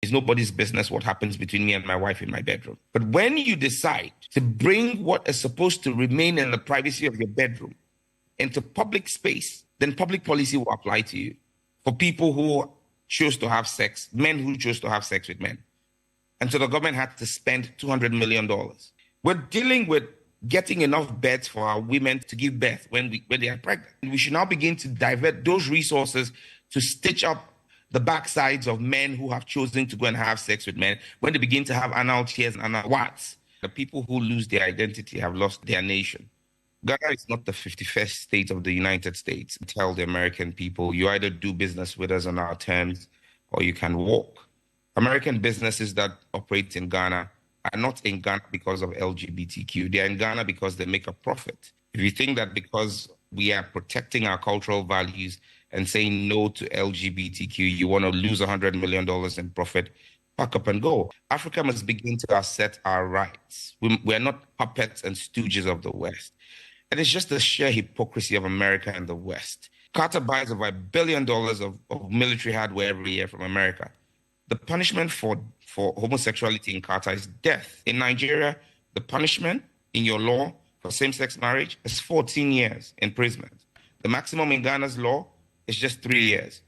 It's nobody's business what happens between me and my wife in my bedroom. But when you decide to bring what is supposed to remain in the privacy of your bedroom into public space, then public policy will apply to you for people who choose to have sex, men who choose to have sex with men. And so the government had to spend $200 million. We're dealing with getting enough beds for our women to give birth when they are pregnant. We should now begin to divert those resources to stitch up the backsides of men who have chosen to go and have sex with men when they begin to have anal tears and anal warts. The people who lose their identity have lost their nation. Ghana is not the 51st state of the United States. Tell the American people, you either do business with us on our terms or you can walk. American businesses that operate in Ghana are not in Ghana because of LGBTQ. They are in Ghana because they make a profit. If you think that because we are protecting our cultural values and saying no to LGBTQ, you want to lose $100 million in profit, pack up and go. Africa must begin to assert our rights. We are not puppets and stooges of the West. And it's just the sheer hypocrisy of America and the West. Qatar buys over $1 billion of military hardware every year from America. The punishment for homosexuality in Qatar is death. In Nigeria, the punishment in your law for same-sex marriage is 14 years imprisonment. The maximum in Ghana's law is just 3 years.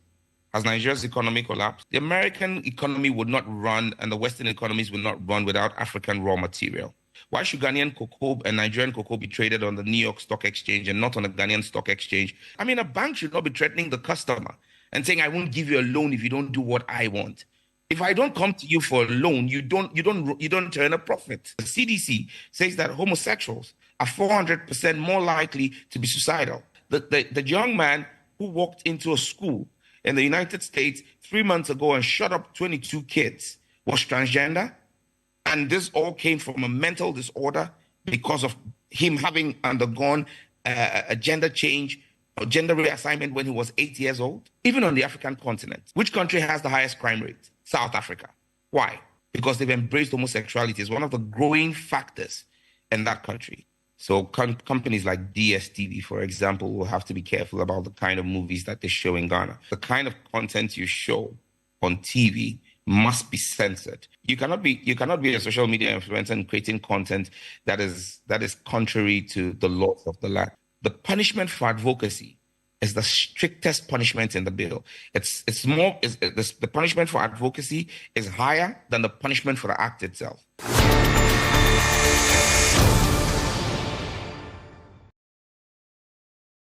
Has Nigeria's economy collapsed? The American economy would not run and the Western economies would not run without African raw material. Why should Ghanaian cocoa and Nigerian cocoa be traded on the New York Stock Exchange and not on the Ghanaian Stock Exchange? I mean, a bank should not be threatening the customer and saying, I won't give you a loan if you don't do what I want. If I don't come to you for a loan, you don't turn a profit. The CDC says that homosexuals are 400% more likely to be suicidal. The young man who walked into a school in the United States 3 months ago and shot up 22 kids was transgender. And this all came from a mental disorder because of him having undergone a gender change or gender reassignment when he was 8 years old. Even on the African continent, which country has the highest crime rate? South Africa. Why? Because they've embraced homosexuality as one of the growing factors in that country. So companies like DSTV, for example, will have to be careful about the kind of movies that they show in Ghana. The kind of content you show on TV must be censored. You cannot be a social media influencer and creating content that is contrary to the laws of the land. The punishment for advocacy is the strictest punishment in the bill. The punishment for advocacy is higher than the punishment for the act itself.